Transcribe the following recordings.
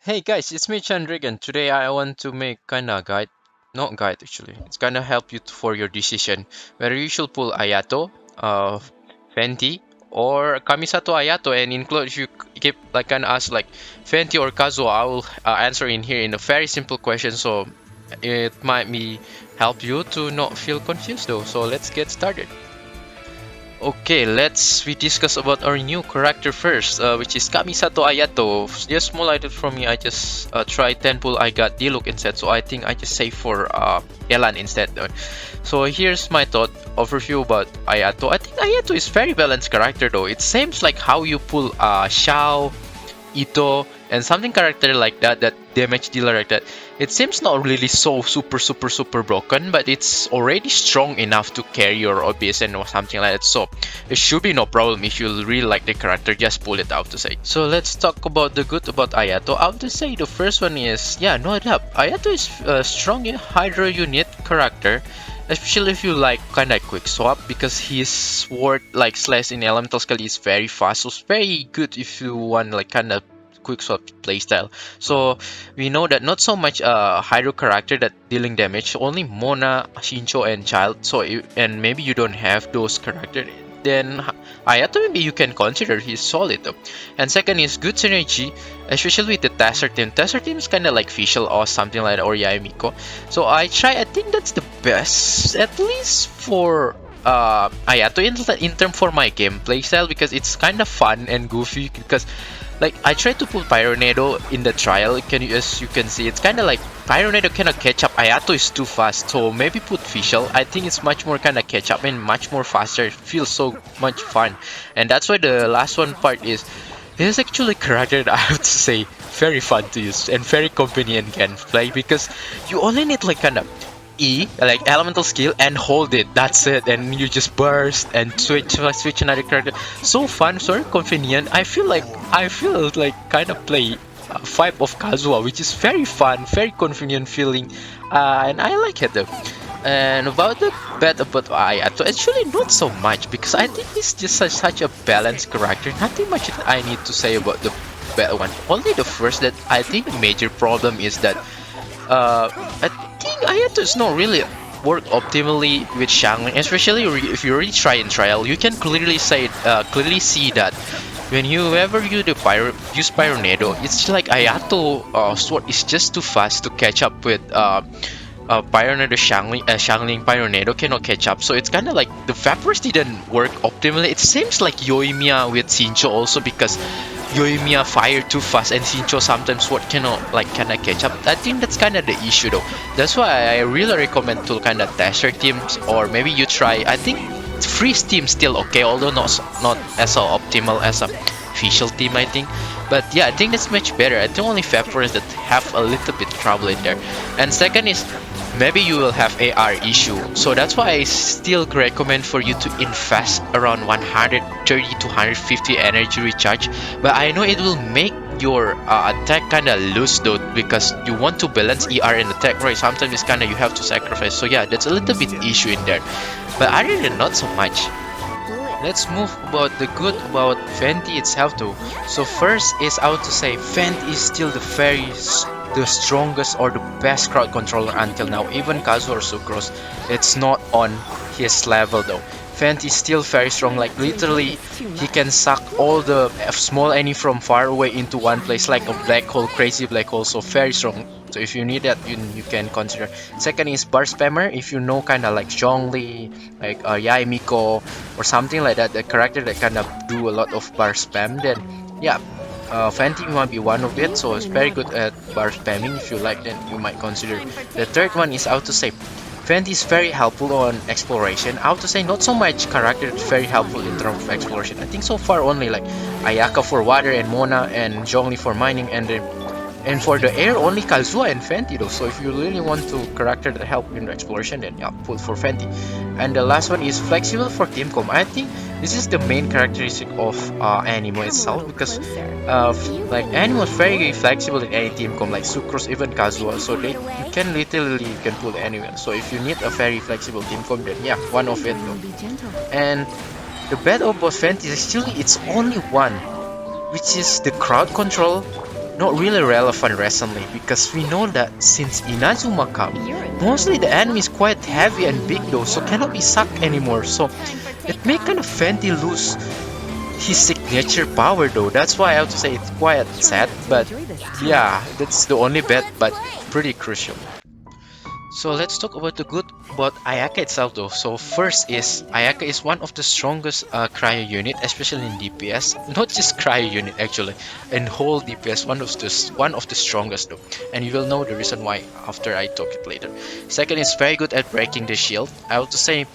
Hey guys, it's me Chandrigan. Today I want to make kinda guide, not guide actually. It's gonna help you for your decision whether you should pull Ayato, Venti, or Kamisato Ayato. And include if you keep like kinda ask like Venti or Kazuha, I will answer in here in a very simple question. So it might be help you to not feel confused though. So let's get started. Okay, let's we discuss about our new character first, which is Kamisato Ayato. Just small item from me. I just tried Tenpool. I got Diluc instead, so I think I just save for Elan instead. So here's my thought overview about Ayato. I think Ayato is very balanced character though. It seems like how you pull Shao, Ito, and something character like that, that damage dealer like that. It seems not really so super broken, but it's already strong enough to carry your OBSN or something like that. So it should be no problem if you really like the character, just pull it out to say. So let's talk about the good about Ayato. I have to say the first one is, yeah, no doubt. Ayato is a strong Hydro unit character. Especially if you like kinda quick swap, because his sword like slash in elemental skill is very fast, so it's very good if you want like kinda quick swap playstyle. So we know that not so much hydro character that dealing damage, only Mona, Shincho, and Child. So and maybe you don't have those character, then Ayato maybe you can consider he's solid though. And second is good synergy, especially with the Tester team. Tester team is kind of like Fischl or something like that, or Yaemiko. So I think that's the best, at least for Ayato in term for my gameplay style, because it's kind of fun and goofy. Because like I tried to pull Pyronado in the trial. As you can see, it's kind of like Pyronado cannot catch up. Ayato is too fast, so maybe put Fischl. I think it's much more kind of catch up and much more faster. It feels so much fun, and that's why the last one part is. It is actually a character that I have to say very fun to use and very convenient gameplay, because you only need like kind of E, like elemental skill, and hold it. That's it, and you just burst and switch another character. So fun, so convenient. I feel like kind of play vibe of Kazuha, which is very fun, very convenient feeling, and I like it though. And about the bad about Ayato, actually not so much, because I think he's just such a balanced character. Nothing much that I need to say about the bad one. Only the first that I think the major problem is that I think Ayato is not really work optimally with Shangling, especially if you already try in trial. You can clearly clearly see that when you ever use the use Pyronado, it's like Ayato sword is just too fast to catch up with Pyronado Shangling Pyronado cannot catch up. So it's kind of like the Vapors didn't work optimally. It seems like Yoimiya with Shincho also, because Yoimiya fire too fast and Shincho sometimes what cannot like kinda catch up. I think that's kinda the issue though. That's why I really recommend to kinda tester teams, or maybe you try. I think freeze team still okay, although not as optimal as a official team I think. But yeah, I think that's much better. I think only Vapors that have a little bit trouble in there. And second is maybe you will have AR issue, so that's why I still recommend for you to invest around 130 to 150 energy recharge. But I know it will make your attack kind of loose though, because you want to balance ER and attack, right? Sometimes it's kind of you have to sacrifice, so yeah, that's a little bit issue in there, but other than not so much. Let's move about the good about Venti itself though. So first is I would to say Venti is still the strongest or the best crowd controller until now. Even Kazuha or Sucrose, it's not on his level though. Venti is still very strong, like literally he can suck all the small enemy from far away into one place like a black hole, crazy black hole, so very strong. So if you need that, you can consider. Second is bar spammer. If you know kind of like Zhongli, like Yaemiko or something like that, the character that kind of do a lot of bar spam, then yeah, Venti might be one of it. So it's very good at bar spamming. If you like, then you might consider. The third one is auto save. Venti is very helpful on exploration. I have to say not so much character is very helpful in terms of exploration. I think so far only like Ayaka for water and Mona and Zhongli for mining, and for the air only Kazuha and Venti though. So if you really want to character that help in the exploration, then yeah, put for Venti. And the last one is flexible for team comp. I think this is the main characteristic of Animo itself, because like Animo is very flexible in any team comp, like Sucrose, even Kazuha. So you can literally pull anywhere. So if you need a very flexible team comp, then yeah, one of it though. And the bad of boss Venti is actually it's only one, which is the crowd control not really relevant recently because we know that since Inazuma come, mostly the enemy is quite heavy and big though, so cannot be sucked anymore. So it may kind of Venti lose his signature power though. That's why I have to say it's quite sad, but yeah, that's the only bad but pretty crucial. So let's talk about the good about Ayaka itself though. So first is Ayaka is one of the strongest cryo unit, especially in DPS. Not just cryo unit actually, in whole DPS, one of the strongest though. And you will know the reason why after I talk it later. Second is very good at breaking the shield. I have to say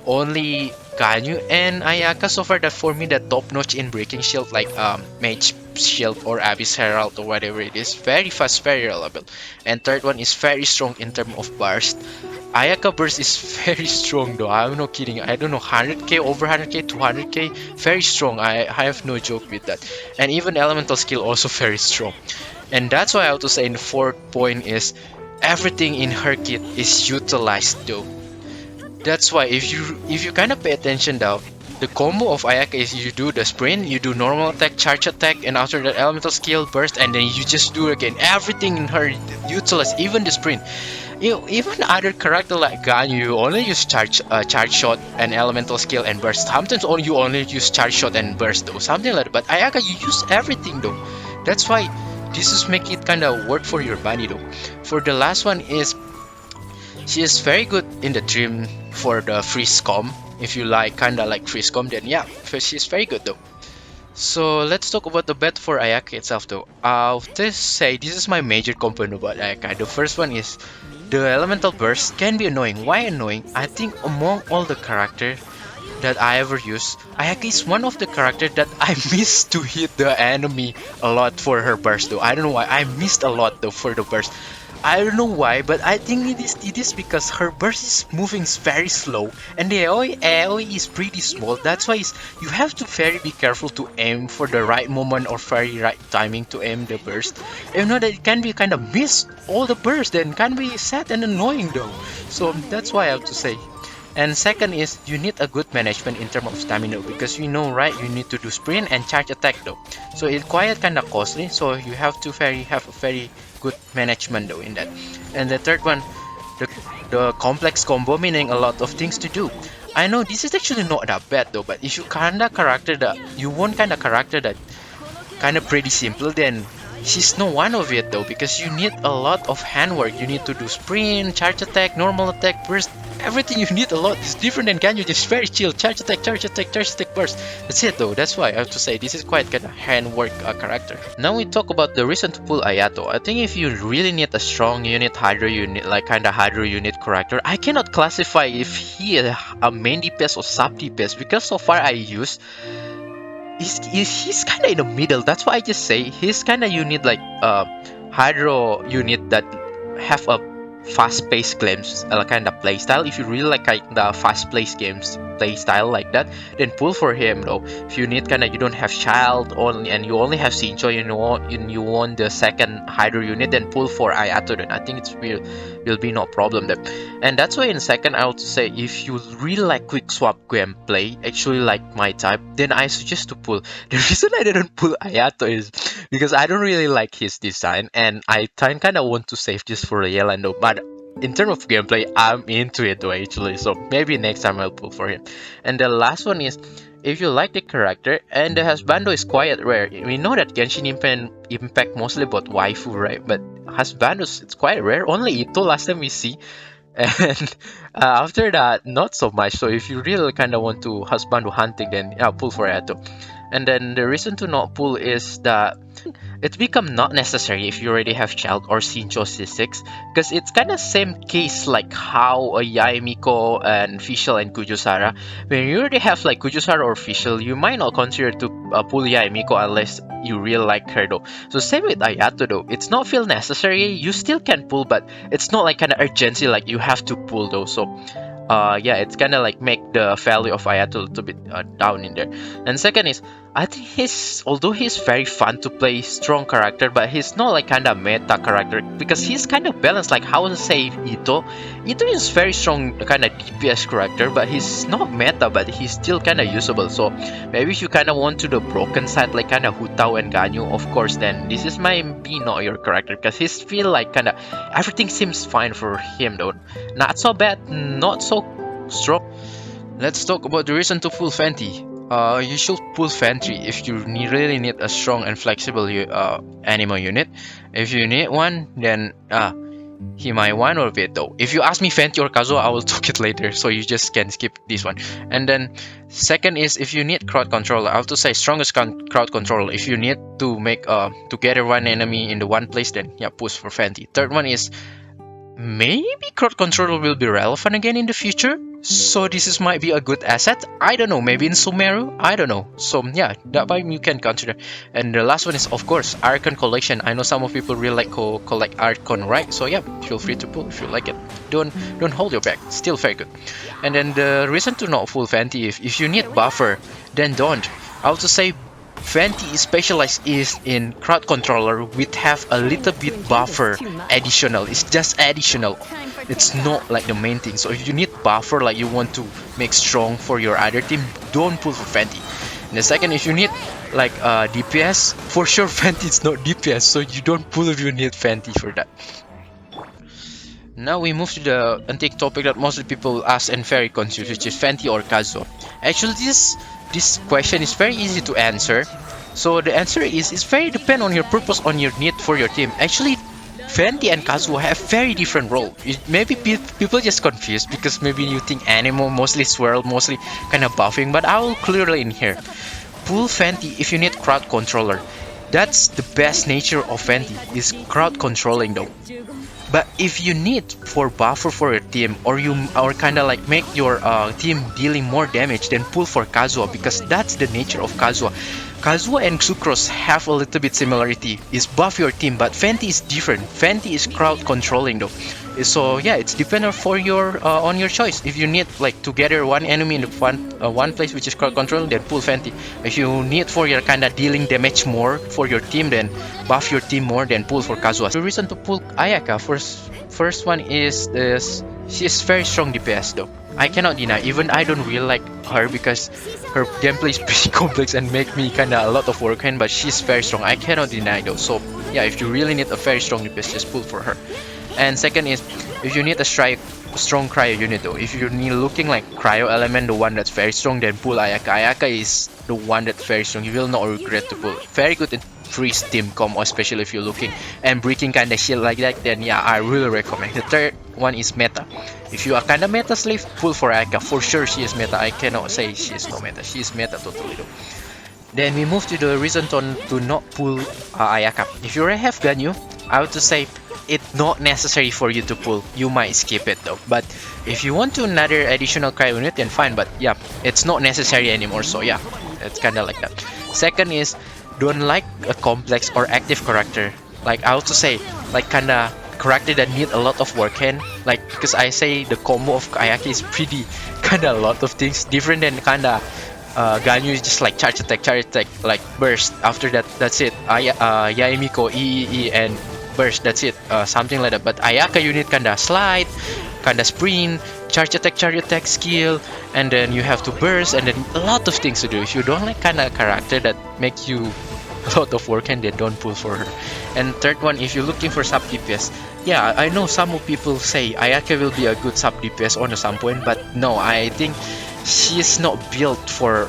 only Ganyu and Ayaka so far that for me that top notch in breaking shield like Mage Shield or Abyss Herald or whatever it is. Very fast, very reliable. And third one is very strong in terms of burst. Ayaka burst is very strong though. I'm not kidding. I don't know 100k, over 100k, 200k. Very strong. I have no joke with that. And even elemental skill also very strong. And that's why I have to say in the fourth point is everything in her kit is utilized though. That's why if you kind of pay attention though, the combo of Ayaka is you do the sprint, you do normal attack, charge attack, and after that elemental skill burst, and then you just do again. Everything in her utilized, even the sprint. Even other character like Gan, you only use charge shot and elemental skill and burst. Sometimes only you only use charge shot and burst though, something like that. But Ayaka, you use everything though. That's why this is make it kind of work for your body though. For the last one is she is very good in the dream for the freeze com. If you like kinda like freeze com, then yeah, she's very good though. So let's talk about the bet for Ayaka itself though. I'll just say this is my major complaint about Ayaka. The first one is the elemental burst can be annoying. Why annoying? I think among all the characters that I ever use, Ayaka is one of the characters that I miss to hit the enemy a lot for her burst though. I don't know why. I missed a lot though for the burst. I don't know why, but I think it is because her burst is moving very slow and the AoE is pretty small. That's why you have to very be careful to aim for the right moment or very right timing to aim the burst. You know that it can be kind of miss all the burst and can be sad and annoying though. So that's why I have to say. And second is you need a good management in terms of stamina because you know right you need to do sprint and charge attack though. So it's quite kind of costly, so you have to have a very good management though in that. And the third one, the complex combo, meaning a lot of things to do. I know this is actually not that bad though, but if you kinda character that you want kinda character that kind of pretty simple, then she's no one of it though because you need a lot of handwork. You need to do sprint, charge attack, normal attack, burst, everything you need a lot. It's different than Ganyu, just very chill, charge attack, charge attack, charge attack, burst. That's it though. That's why I have to say this is quite kind of handwork character. Now we talk about the reason to pull Ayato. I think if you really need a strong unit, Hydro unit, like kind of Hydro unit character, I cannot classify if he is a main DPS or sub DPS because so far I use he's kind of in the middle. That's why I just say he's kind of unit like hydro unit that have a fast-paced games kind of playstyle. If you really like the fast-paced games playstyle like that, then pull for him though. If you need kind of you don't have child only and you only have Shincho, you want the second hydro unit, then pull for Ayato. Then I think will be no problem there. And that's why in second I would say if you really like quick swap gameplay, actually like my type, then I suggest to pull. The reason I didn't pull Ayato is because I don't really like his design and I kind of want to save this for the Yelando. But in terms of gameplay, I'm into it though actually. So maybe next time I'll pull for him. And the last one is if you like the character and the husbando is quite rare. We know that Genshin Impact mostly about waifu, right? But husbandos it's quite rare. Only Ito last time we see. And after that, not so much. So if you really kind of want to husbando hunting, then yeah, pull for Ayato. And then the reason to not pull is that it's become not necessary if you already have child or Shincho C6 because it's kind of same case like how a Yaemiko and Fischl and Kujusara. When you already have like Kujusara or Fischl, you might not consider to pull Yaemiko unless you really like her though. So same with Ayato though, it's not feel necessary. You still can pull, but it's not like kind of urgency like you have to pull though. So yeah, it's kind of like make the value of Ayato a little bit down in there. And second is, I think although he's very fun to play, strong character, but he's not like kind of meta character because he's kind of balanced. Like how to say Ito. Ito is very strong kind of DPS character, but he's not meta, but he's still kind of usable. So maybe if you kind of want to the broken side, like kind of Hutao and Ganyu, of course, then this is maybe not your character because he's feel like kind of everything seems fine for him though. Not so bad, not so strong. Let's talk about the reason to pull Venti. You should pull Venti if you really need a strong and flexible animal unit. If you need one, then he might one or Veto. If you ask me Venti or Kazuha, I will talk it later, so you just can skip this one. And then second is if you need crowd control, I have to say strongest crowd control. If you need to make to gather one enemy in the one place, then yeah, push for Venti. Third one is maybe crowd control will be relevant again in the future, so this is might be a good asset. I don't know, maybe in Sumeru, I don't know. So yeah, that one you can consider. And the last one is of course Archon collection. I know some of people really like collect Archon, right? So yeah, feel free to pull if you like it. Don't hold your back, still very good. And then the reason to not pull Venti, if you need buffer, then don't. I would say Venti is specialized is in crowd controller with have a little bit buffer additional. It's just additional. It's not like the main thing. So if you need buffer, like you want to make strong for your other team, don't pull for Venti. And the second, if you need like DPS, for sure Venti is not DPS, so you don't pull if you need Venti for that. Now we move to the antique topic that mostly people ask and very confused, which is Venti or Kazuha. Actually, this question is very easy to answer. So the answer is it's very depend on your purpose, on your need for your team. Actually, Venti and Kazuha have very different role. Maybe people just confused because maybe you think Animo mostly swirl, mostly kind of buffing, but I will clearly in here. Pull Venti if you need crowd controller. That's the best nature of Venti is crowd controlling though. But if you need for buffer for your team or kind of like make your team dealing more damage, then pull for Kazuha because that's the nature of Kazuha. Kazuha and Sucrose have a little bit similarity. Is buff your team, but Venti is different. Venti is crowd controlling though. So yeah, it's dependent for your on your choice. If you need like to gather one enemy in the one place which is crowd controlling, then pull Venti. If you need for your kind of dealing damage more for your team, then buff your team more, then pull for Kazuha. The reason to pull Ayaka first one is she is very strong DPS though. I cannot deny. Even I don't really like her because her gameplay is pretty complex and make me kinda a lot of work in, but she's very strong. I cannot deny though. So yeah, if you really need a very strong DPS, just pull for her. And second is if you need a strong cryo unit though. If you're looking like cryo element, the one that's very strong, then pull Ayaka. Ayaka is the one that's very strong. You will not regret to pull. Very good in freeze team combo, especially if you're looking and breaking kind of shit like that, then yeah, I really recommend. The third one is meta. If you are kind of meta slave, pull for Ayaka. For sure she is meta. I cannot say she is no meta. She is meta totally though. Then we move to the reason to not pull Ayaka. If you already have Ganyu, I would to say it's not necessary for you to pull. You might skip it though. But if you want to another additional cryo unit, then fine. But yeah, it's not necessary anymore. So yeah, it's kind of like that. Second is don't like a complex or active character. Like I also say, like kinda character that need a lot of work in. Like because I say the combo of Ayaka is pretty kinda a lot of things different than kinda Ganyu is just like charge attack, like burst. After that, that's it. Yaemiko, E, and burst. That's it. Something like that. But Ayaka you need kinda slide, kinda sprint, charge attack skill, and then you have to burst, and then a lot of things to do. If you don't like kinda character that make you a lot of work, and then don't pull for her. And third one, if you're looking for sub DPS, yeah, I know some people say Ayaka will be a good sub DPS on some point, but no, I think she is not built for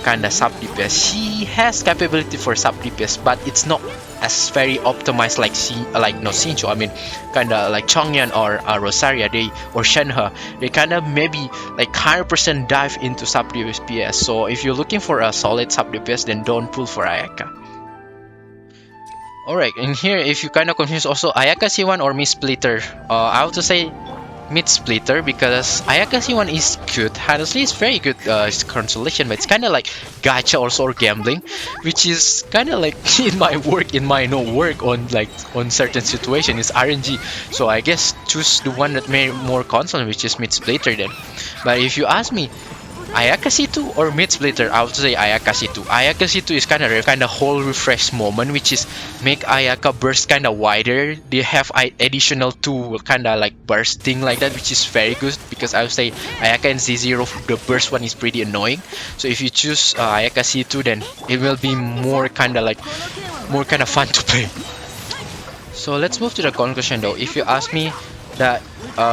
kinda sub DPS. She has capability for sub DPS, but it's not as very optimized like Shincho. I mean, kinda like Chongyan or Rosaria, or Shenhe. They kinda maybe like 100% dive into sub DPS. So if you're looking for a solid sub DPS, then don't pull for Ayaka. Alright, in here, if you kind of confused also Ayaka C1 or Mistsplitter, I have to say Mistsplitter because Ayaka C1 is good. Honestly, it's very good consolation, but it's kind of like gacha also or gambling, which is kind of like in my work, in my no work on like on certain situation is RNG. So I guess choose the one that made more console, which is Mistsplitter then. But if you ask me, Ayaka C2 or Mistsplitter, I would say Ayaka C2. Ayaka C2 is kind of whole refresh moment, which is make Ayaka burst kind of wider. They have additional two kind of like bursting like that, which is very good because I would say Ayaka and Z0, the burst one is pretty annoying. So if you choose Ayaka C2, then it will be more kind of fun to play. So let's move to the conclusion though. If you ask me that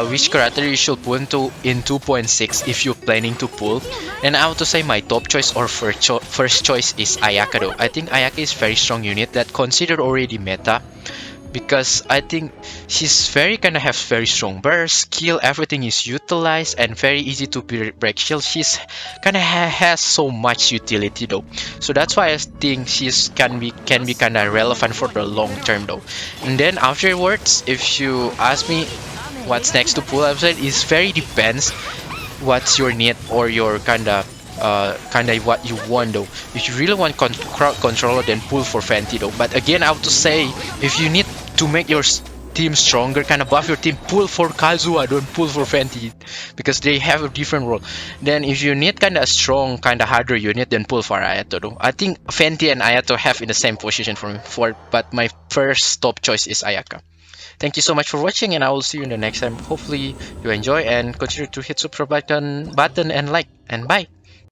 which character you should pull into in 2.6 if you're planning to pull, then I would to say my top choice or first choice is Ayaka though. I think Ayaka is very strong unit that considered already meta because I think she's very kind of has very strong burst, skill, everything is utilized and very easy to break shield. She's kind of has so much utility though, so that's why I think she's can be kind of relevant for the long term though. And then afterwards, if you ask me what's next to pull upside, is very depends what's your need or your kind of what you want though. If you really want crowd controller, then pull for Venti though. But again, I have to say, if you need to make your team stronger, kind of buff your team, pull for Kazuha, don't pull for Venti because they have a different role. Then if you need kind of strong, kind of harder unit, then pull for Ayato though. I think Venti and Ayato have in the same position for me, but my first top choice is Ayaka. Thank you so much for watching, and I will see you in the next time. Hopefully you enjoy and consider to hit subscribe button and like, and bye.